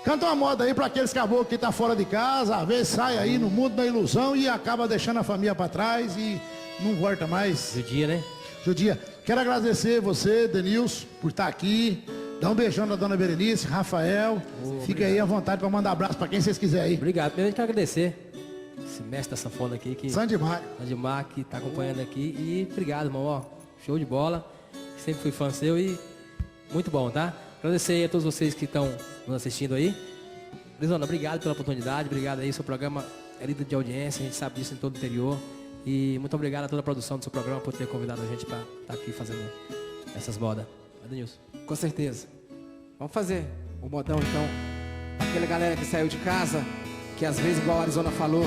Canta uma moda aí pra aqueles caboclos que tá fora de casa, às vezes sai aí no mundo da ilusão e acaba deixando a família pra trás e não volta mais. Judia, né? Judia, quero agradecer você, Denilson, por estar aqui. Dá um beijão na dona Berenice, Rafael. Fica aí à vontade pra mandar abraço pra quem vocês quiserem aí. Obrigado. Primeiro, quero agradecer esse mestre da sanfona aqui, que Sandimar. Sandimar, que tá acompanhando aqui. E obrigado, irmão. Ó, show de bola. Sempre fui fã seu e muito bom, tá? Agradecer aí a todos vocês que estão nos assistindo aí. Lisona, obrigado pela oportunidade. Obrigado aí. Seu programa é líder de audiência. A gente sabe disso em todo o interior. E muito obrigado a toda a produção do seu programa por ter convidado a gente para estar aqui fazendo essas modas. Adenilson. Com certeza. Vamos fazer o modão então. Aquela galera que saiu de casa, que às vezes, igual a Arizona falou,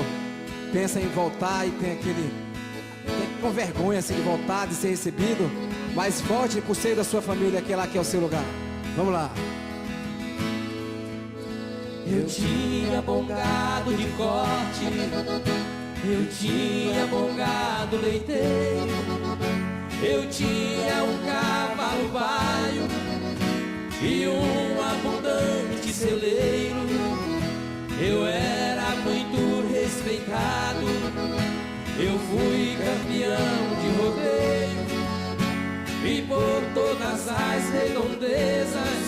pensa em voltar e tem com vergonha assim, de voltar, de ser recebido, mas volte por ser da sua família, que é lá que é o seu lugar. Vamos lá. Eu tinha bom gado de corte, eu tinha bom gado leiteiro, eu tinha um cavalo baio e um abundante celeiro. Eu era muito respeitado, eu fui campeão de rodeio e por todas as redondezas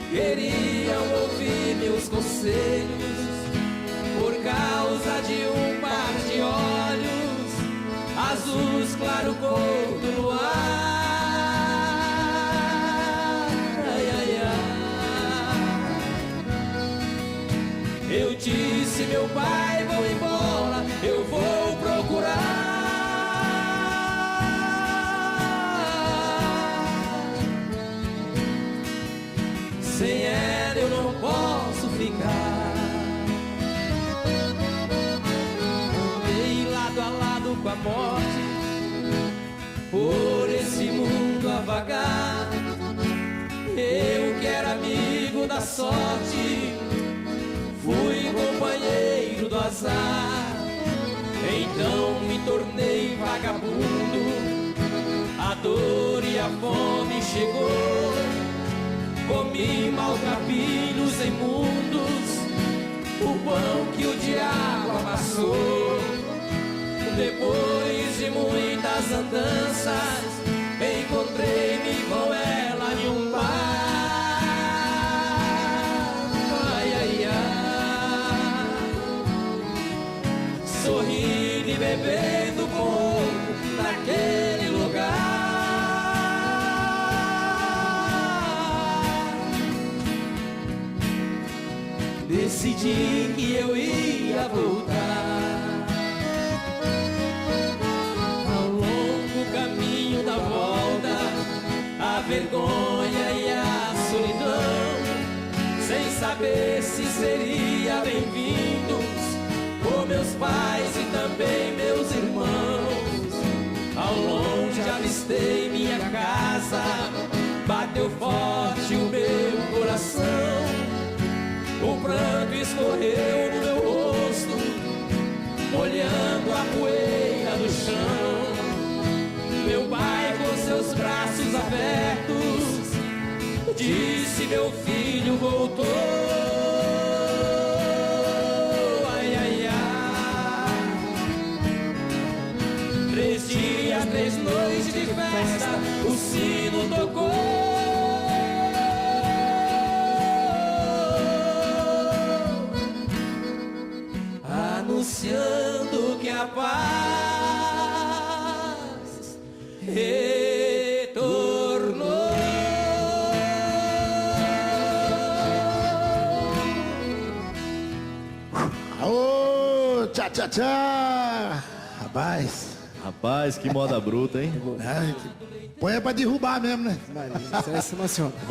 queriam ouvir meus conselhos. Por causa de um par de olhos azuis claro cor do luar. Ai, ai, ai. Eu disse, meu pai, vou embora, eu vou procurar. Sem ela eu não posso ficar. Andei lado a lado com a morte, por esse mundo a vagar. Eu que era amigo da sorte, fui companheiro do azar. Então me tornei vagabundo, a dor e a fome chegou. Comi maltrapilhos imundos, o pão que o diabo amassou. Depois de muitas andanças, encontrei-me com ela em um bar. Ai, ai, ai. Sorrindo e bebendo pouco naquele lugar. Decidi que eu ia voltar. Ao longo caminho da volta, a vergonha e a solidão, sem saber se seria bem-vindos por meus pais e também meus irmãos. Ao longe avistei minha casa, bateu forte o meu coração. O pranto escorreu no meu rosto, molhando a poeira do chão. Meu pai, com seus braços abertos, disse, meu filho voltou. Ai, ai, ai. 3 dias, 3 noites de festa, o sino tocou. Anunciando que a paz retornou. Aô, tchá, tchá, tchá. Rapaz, Que moda bruta, hein? põe é pra derrubar mesmo, né? Maria, você vai se emocionar.